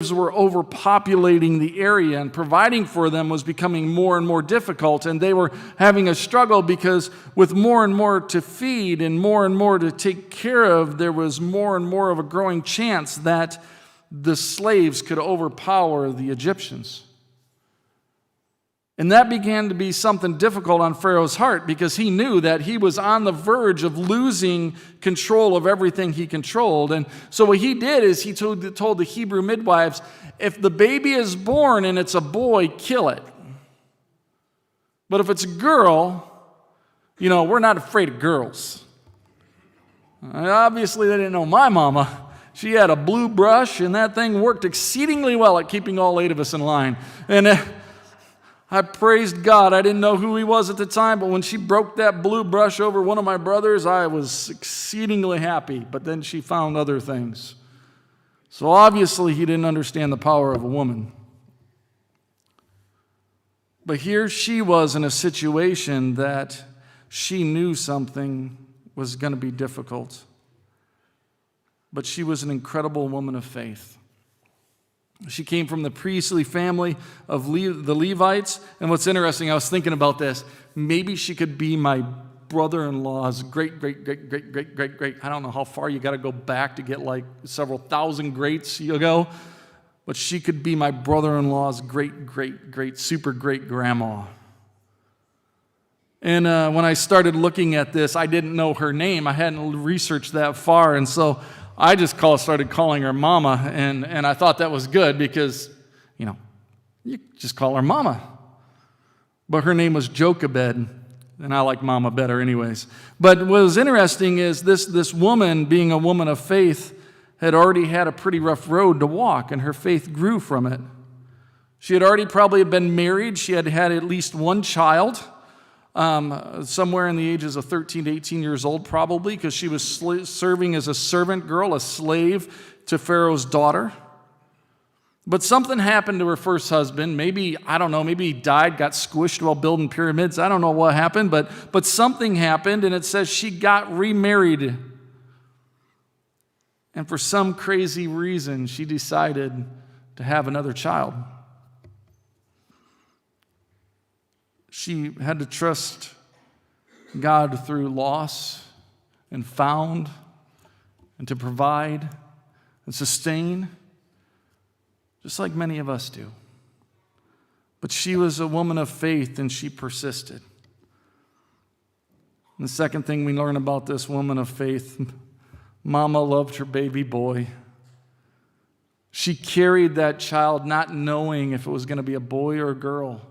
were overpopulating the area, and providing for them was becoming more and more difficult, and they were having a struggle because with more and more to feed and more to take care of, there was more and more of a growing chance that the slaves could overpower the Egyptians. And that began to be something difficult on Pharaoh's heart, because he knew that he was on the verge of losing control of everything he controlled. And so what he did is he told the Hebrew midwives, if the baby is born and it's a boy, kill it. But if it's a girl, we're not afraid of girls. Obviously, they didn't know my mama. She had a blue brush, and that thing worked exceedingly well at keeping all 8 of us in line. And I praised God. I didn't know who he was at the time, but when she broke that blue brush over one of my brothers, I was exceedingly happy. But then she found other things. So obviously he didn't understand the power of a woman. But here she was in a situation that she knew something was going to be difficult. But she was an incredible woman of faith. She came from the priestly family of the Levites. And what's interesting, I was thinking about this. Maybe she could be my brother-in-law's great. I don't know how far you got to go back to get like several thousand greats ago. But she could be my brother-in-law's great, super great grandma. And when I started looking at this, I didn't know her name. I hadn't researched that far. And so I just started calling her Mama, and I thought that was good because, you just call her Mama. But her name was Jochebed, and I like Mama better anyways. But what was interesting is this woman, being a woman of faith, had already had a pretty rough road to walk, and her faith grew from it. She had already probably been married. She had had at least one child. Somewhere in the ages of 13 to 18 years old, probably, because she was serving as a servant girl, a slave to Pharaoh's daughter. But something happened to her first husband. Maybe he died, got squished while building pyramids. I don't know what happened, but something happened, and it says she got remarried. And for some crazy reason, she decided to have another child. She had to trust God through loss and found, and to provide and sustain, just like many of us do. But she was a woman of faith, and she persisted. And the second thing we learn about this woman of faith, Mama loved her baby boy. She carried that child not knowing if it was going to be a boy or a girl.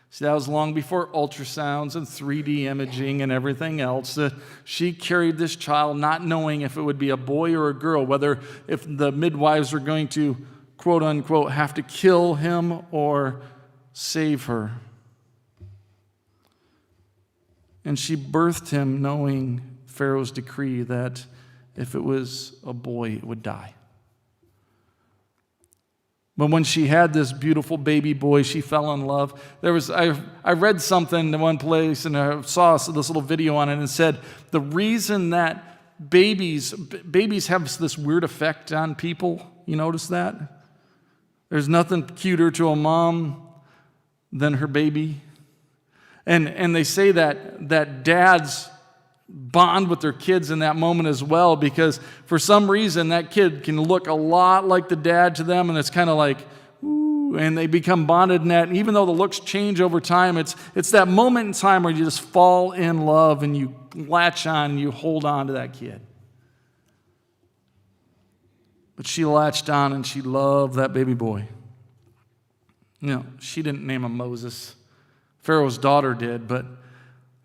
See, that was long before ultrasounds and 3D imaging and everything else. She carried this child not knowing if it would be a boy or a girl, if the midwives were going to, quote unquote, have to kill him or save her. And she birthed him knowing Pharaoh's decree that if it was a boy, it would die. But when she had this beautiful baby boy, she fell in love. I read something in one place, and I saw this little video on it, and it said the reason that babies have this weird effect on people. You notice that? There's nothing cuter to a mom than her baby. And they say that dads bond with their kids in that moment as well, because for some reason that kid can look a lot like the dad to them, and it's kind of like, ooh, and they become bonded in that. And even though the looks change over time, it's that moment in time where you just fall in love and you latch on and you hold on to that kid. But she latched on and she loved that baby boy. She didn't name him Moses. Pharaoh's daughter did, but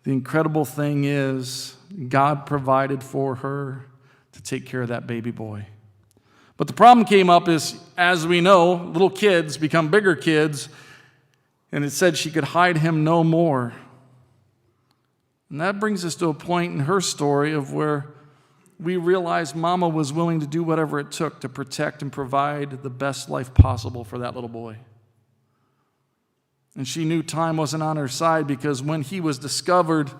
the incredible thing is God provided for her to take care of that baby boy. But the problem came up is, as we know, little kids become bigger kids, and it said she could hide him no more. And that brings us to a point in her story of where we realize Mama was willing to do whatever it took to protect and provide the best life possible for that little boy. And she knew time wasn't on her side, because when he was discovered,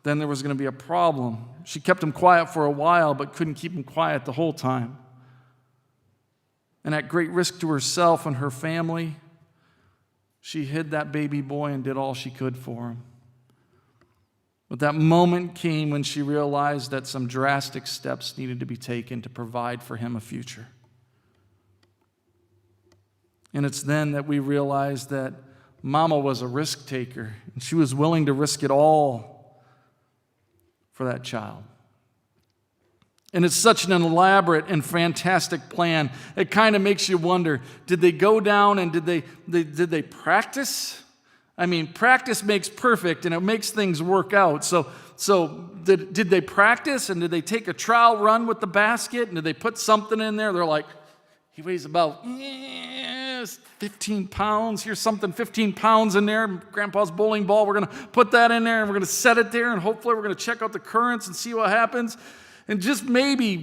then there was going to be a problem. She kept him quiet for a while, but couldn't keep him quiet the whole time. And at great risk to herself and her family, she hid that baby boy and did all she could for him. But that moment came when she realized that some drastic steps needed to be taken to provide for him a future. And it's then that we realized that Mama was a risk taker, and she was willing to risk it all for that child. And it's such an elaborate and fantastic plan. It kind of makes you wonder, did they go down and did they practice? I mean, practice makes perfect, and it makes things work out. So did they practice, and did they take a trial run with the basket, and did they put something in there? They're like, he weighs about 15 pounds. Here's something 15 pounds in there. Grandpa's bowling ball. We're going to put that in there, and we're going to set it there, and hopefully we're going to check out the currents and see what happens. And just maybe,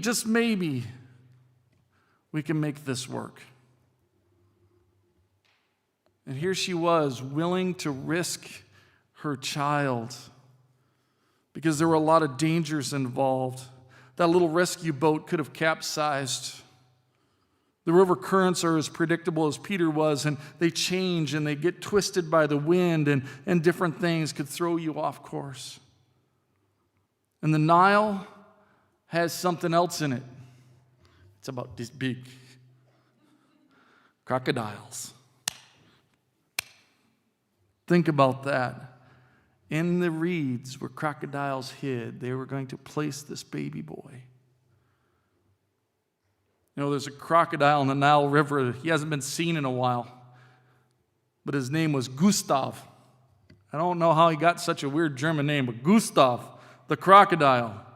we can make this work. And here she was, willing to risk her child because there were a lot of dangers involved. That little rescue boat could have capsized. The river currents are as predictable as Peter was, and they change and they get twisted by the wind, and different things could throw you off course. And the Nile has something else in it. It's about this big. Crocodiles. Think about that. In the reeds where crocodiles hid, they were going to place this baby boy. You know, there's a crocodile in the Nile River. He hasn't been seen in a while. But his name was Gustav. I don't know how he got such a weird German name, but Gustav, the crocodile,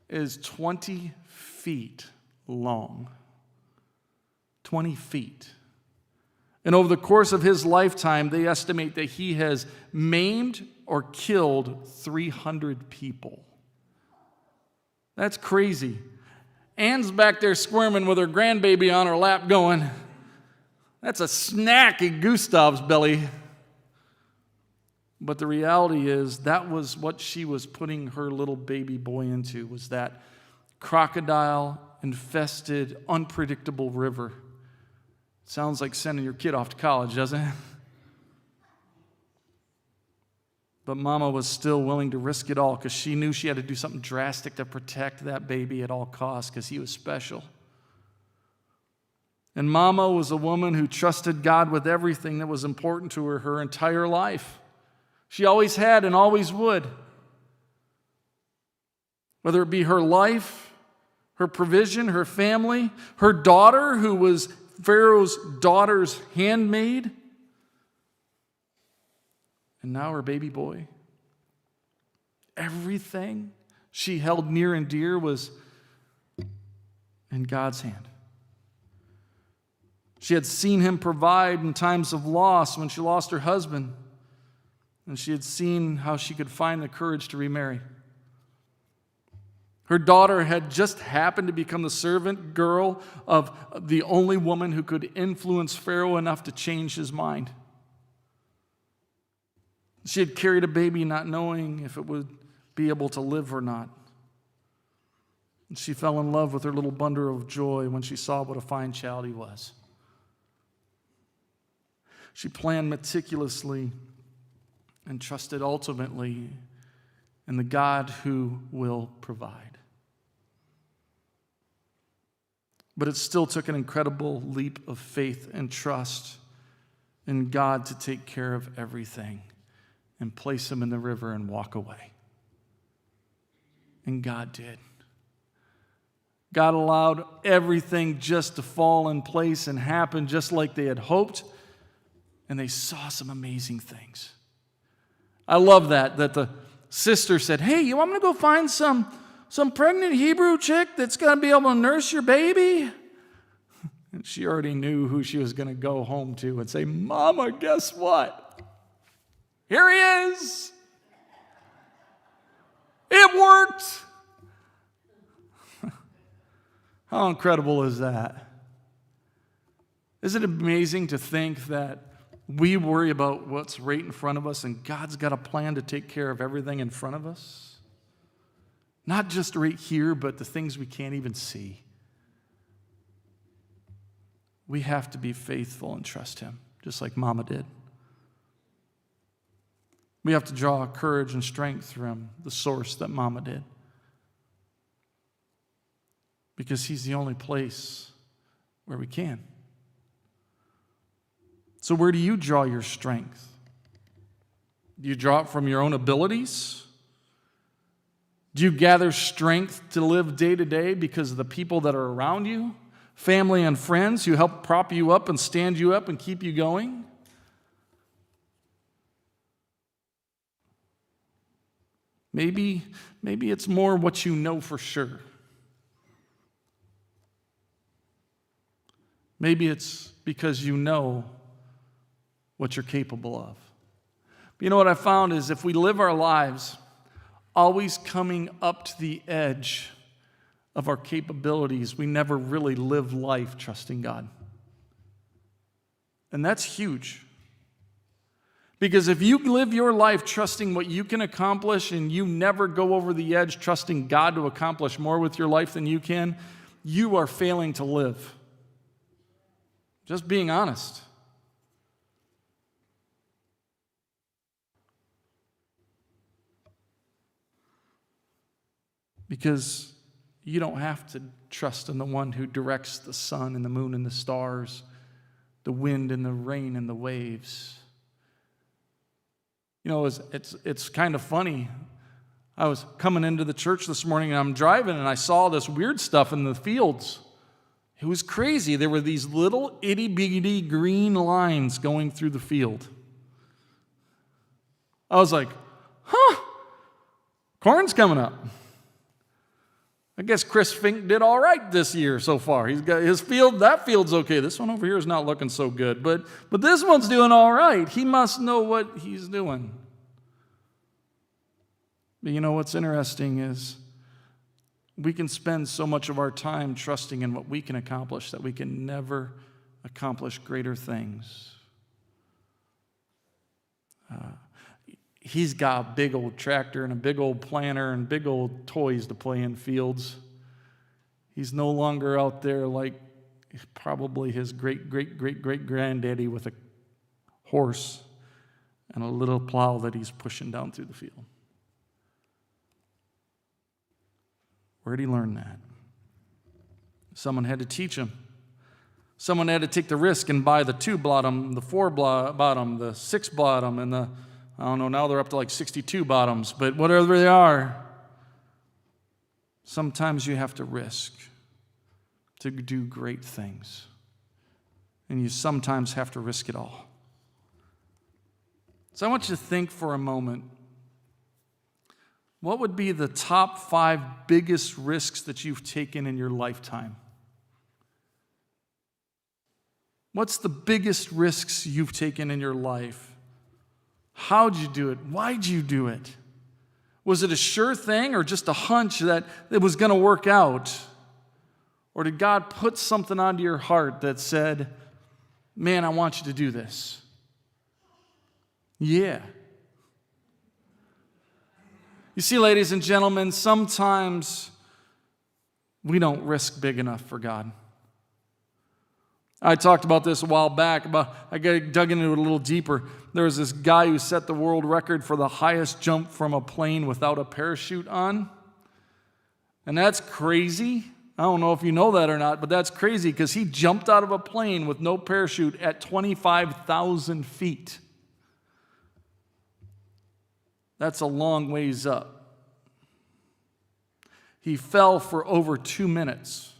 is 20 feet long. 20 feet. And over the course of his lifetime, they estimate that he has maimed or killed 300 people. That's crazy. Anne's back there squirming with her grandbaby on her lap going, that's a snack in Gustav's belly. But the reality is that was what she was putting her little baby boy into, was that crocodile-infested, unpredictable river. Sounds like sending your kid off to college, doesn't it? But Mama was still willing to risk it all because she knew she had to do something drastic to protect that baby at all costs because he was special. And Mama was a woman who trusted God with everything that was important to her entire life. She always had and always would. Whether it be her life, her provision, her family, her daughter, who was Pharaoh's daughter's handmaid, and now her baby boy. Everything she held near and dear was in God's hand. She had seen him provide in times of loss when she lost her husband, and she had seen how she could find the courage to remarry. Her daughter had just happened to become the servant girl of the only woman who could influence Pharaoh enough to change his mind. She had carried a baby not knowing if it would be able to live or not. And she fell in love with her little bundle of joy when she saw what a fine child he was. She planned meticulously and trusted ultimately in the God who will provide. But it still took an incredible leap of faith and trust in God to take care of everything and place him in the river and walk away. And God did. God allowed everything just to fall in place and happen just like they had hoped, and they saw some amazing things. I love that the sister said, hey, you want me to go find some pregnant Hebrew chick that's going to be able to nurse your baby? And she already knew who she was going to go home to and say, Mama, guess what? Here he is. It worked. How incredible is that? Isn't it amazing to think that we worry about what's right in front of us and God's got a plan to take care of everything in front of us? Not just right here, but the things we can't even see. we have to be faithful and trust him, just like Mama did. We have to draw courage and strength from the source that Mama did. Because he's the only place where we can. So where do you draw your strength? Do you draw it from your own abilities? Do you gather strength to live day to day because of the people that are around you? Family and friends who help prop you up and stand you up and keep you going? Maybe it's more what you know for sure. Maybe it's because you know what you're capable of. But you know what I found is if we live our lives always coming up to the edge of our capabilities, we never really live life trusting God. And that's huge. Because if you live your life trusting what you can accomplish and you never go over the edge trusting God to accomplish more with your life than you can, you are failing to live. Just being honest. Because you don't have to trust in the one who directs the sun and the moon and the stars, the wind and the rain and the waves. You know, it's kind of funny. I was coming into the church this morning and I'm driving and I saw this weird stuff in the fields. It was crazy. There were these little itty-bitty green lines going through the field. I was like, corn's coming up. I guess Chris Fink did all right this year so far. He's got his field, that field's okay. This one over here is not looking so good, but this one's doing all right. He must know what he's doing. But you know what's interesting is we can spend so much of our time trusting in what we can accomplish that we can never accomplish greater things. He's got a big old tractor and a big old planter and big old toys to play in fields. He's no longer out there like probably his great-great-great-great-granddaddy with a horse and a little plow that he's pushing down through the field. Where'd he learn that? Someone had to teach him. Someone had to take the risk and buy the 2-bottom, the 4-bottom, the 6-bottom, and the, I don't know, now they're up to like 62 bottoms, but whatever they are, sometimes you have to risk to do great things. And you sometimes have to risk it all. So I want you to think for a moment, what would be the top 5 biggest risks that you've taken in your lifetime? What's the biggest risks you've taken in your life? How'd you do it? Why'd you do it? Was it a sure thing or just a hunch that it was going to work out? Or did God put something onto your heart that said, man, I want you to do this? Yeah. You see, ladies and gentlemen, sometimes we don't risk big enough for God. I talked about this a while back. I dug into it a little deeper. There was this guy who set the world record for the highest jump from a plane without a parachute on. And that's crazy. I don't know if you know that or not, but that's crazy because he jumped out of a plane with no parachute at 25,000 feet. That's a long ways up. He fell for over 2 minutes.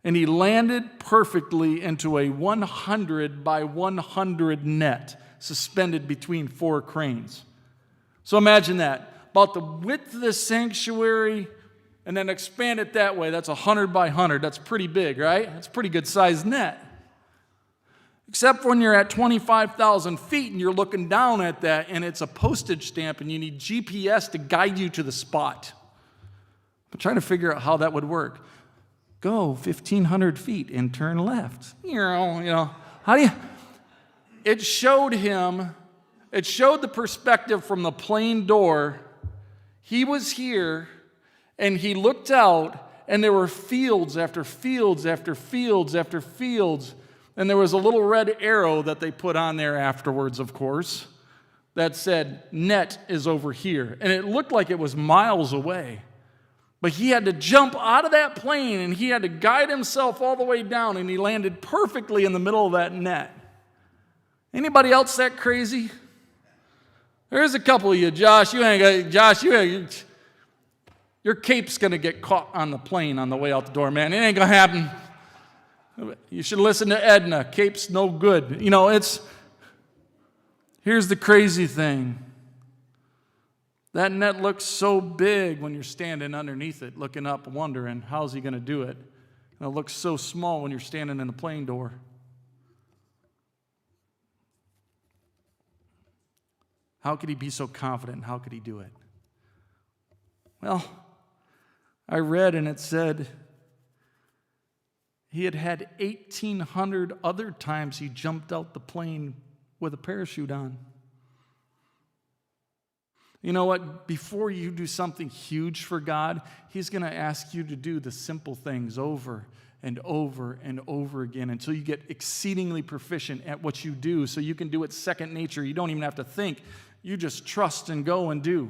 And he landed perfectly into a 100 by 100 net suspended between 4 cranes. So imagine that. About the width of the sanctuary, and then expand it that way. That's 100 by 100. That's pretty big, right? That's a pretty good sized net. Except when you're at 25,000 feet and you're looking down at that and it's a postage stamp and you need GPS to guide you to the spot. I'm trying to figure out how that would work. Go 1,500 feet and turn left. How do you? It showed the perspective from the plane door. He was here and he looked out and there were fields after fields after fields after fields. And there was a little red arrow that they put on there afterwards, of course, that said, net is over here. And it looked like it was miles away. But he had to jump out of that plane, and he had to guide himself all the way down, and he landed perfectly in the middle of that net. Anybody else that crazy? There's a couple of you, Josh. Your cape's going to get caught on the plane on the way out the door, man. It ain't going to happen. You should listen to Edna. Cape's no good. Here's the crazy thing. That net looks so big when you're standing underneath it, looking up, wondering, how's he going to do it? And it looks so small when you're standing in the plane door. How could he be so confident, and how could he do it? Well, I read, and it said he had 1,800 other times he jumped out the plane with a parachute on. You know what? Before you do something huge for God, He's going to ask you to do the simple things over and over and over again until you get exceedingly proficient at what you do, so you can do it second nature. You don't even have to think. You just trust and go and do.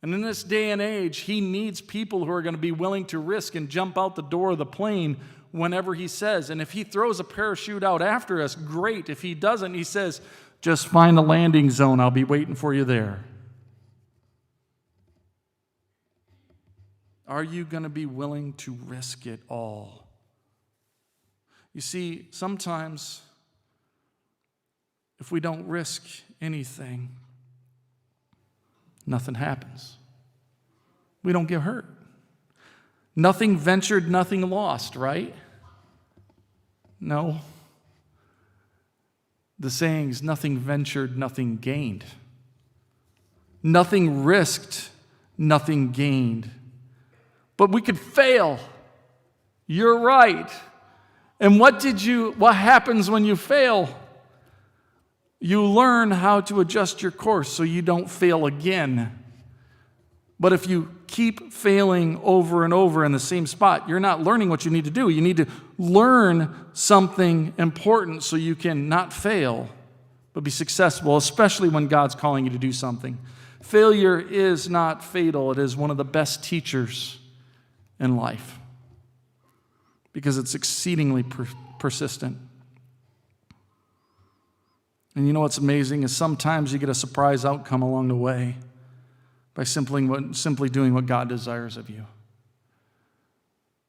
And in this day and age, He needs people who are going to be willing to risk and jump out the door of the plane whenever He says. And if He throws a parachute out after us, great. If He doesn't, He says, just find a landing zone. I'll be waiting for you there. Are you going to be willing to risk it all? You see, sometimes if we don't risk anything, nothing happens. We don't get hurt. Nothing ventured, nothing lost, right? No. The saying's nothing ventured, nothing gained. Nothing risked, nothing gained. But we could fail. You're right. And what happens when you fail? You learn how to adjust your course so you don't fail again. But if you keep failing over and over in the same spot, you're not learning what you need to do. You need to learn something important so you can not fail, but be successful, especially when God's calling you to do something. Failure is not fatal. It is one of the best teachers in life because it's exceedingly persistent. And you know what's amazing is sometimes you get a surprise outcome along the way by simply doing what God desires of you.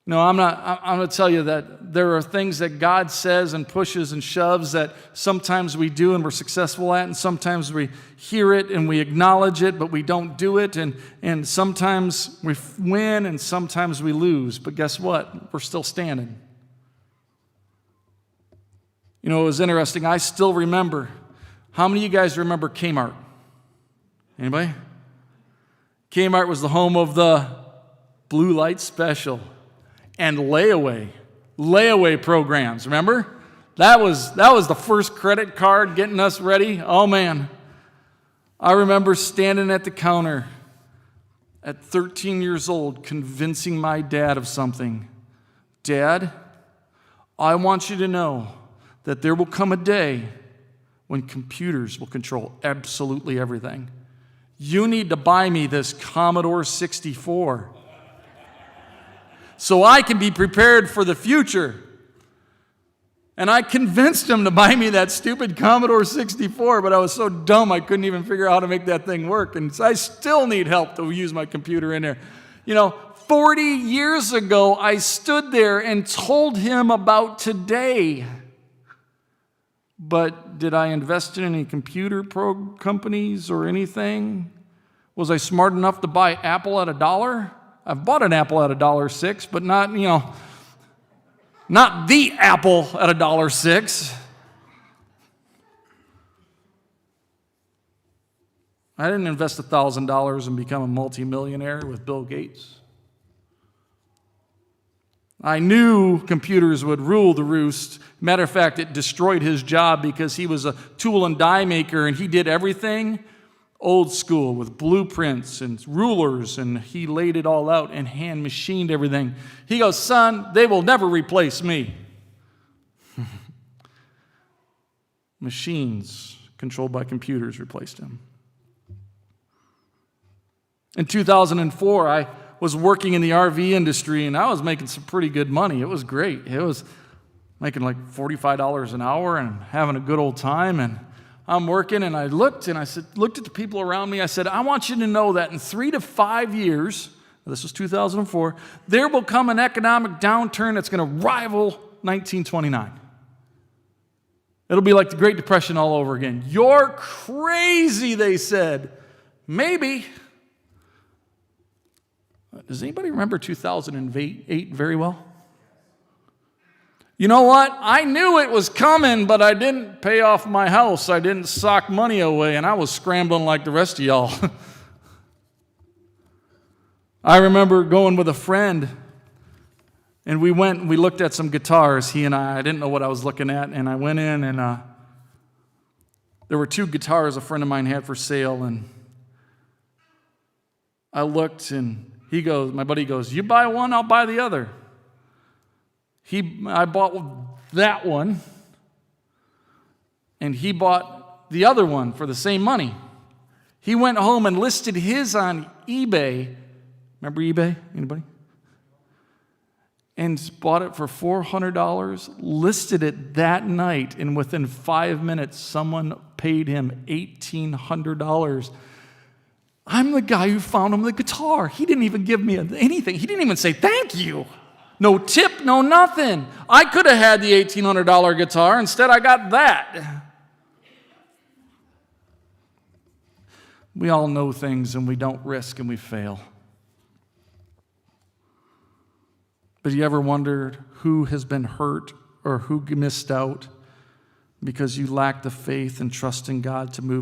No, I'm going to tell you that there are things that God says and pushes and shoves that sometimes we do and we're successful at, and sometimes we hear it and we acknowledge it, but we don't do it, and sometimes we win and sometimes we lose. But guess what? We're still standing. You know, it was interesting. I still remember. How many of you guys remember Kmart? Anybody? Kmart was the home of the Blue Light Special and layaway programs. Remember? That was the first credit card getting us ready. Oh man. I remember standing at the counter at 13 years old convincing my dad of something. Dad, I want you to know that there will come a day when computers will control absolutely everything. You need to buy me this Commodore 64 so I can be prepared for the future. And I convinced him to buy me that stupid Commodore 64, but I was so dumb I couldn't even figure out how to make that thing work. And I still need help to use my computer in there. 40 years ago, I stood there and told him about today. But did I invest in any computer companies or anything? Was I smart enough to buy Apple at $1? I've bought an Apple at $1.06, but not the Apple at $1.06. I didn't invest $1,000 and become a multimillionaire with Bill Gates. I knew computers would rule the roost. Matter of fact, it destroyed his job because he was a tool and die maker and he did everything. old school with blueprints and rulers, and he laid it all out and hand machined everything. He goes, son, they will never replace me. Machines controlled by computers replaced him. In 2004, I was working in the RV industry, and I was making some pretty good money. It was great. It was making like $45 an hour and having a good old time. And I'm working, and I looked at the people around me. I said, I want you to know that in 3 to 5 years, this was 2004, there will come an economic downturn that's going to rival 1929. It'll be like the Great Depression all over again. You're crazy, they said. Maybe. Does anybody remember 2008 very well? You know what? I knew it was coming, but I didn't pay off my house. I didn't sock money away, and I was scrambling like the rest of y'all. I remember going with a friend, and we went and we looked at some guitars, he and I. I didn't know what I was looking at, and I went in, and there were 2 guitars a friend of mine had for sale, and I looked, and my buddy goes, you buy one, I'll buy the other. I bought that one, and he bought the other one for the same money. He went home and listed his on eBay. Remember eBay? Anybody? And bought it for $400, listed it that night, and within 5 minutes, someone paid him $1,800. I'm the guy who found him the guitar. He didn't even give me anything. He didn't even say thank you. No tip, no nothing. I could have had the $1,800 guitar. Instead, I got that. We all know things, and we don't risk, and we fail. But you ever wondered who has been hurt or who missed out because you lack the faith and trust in God to move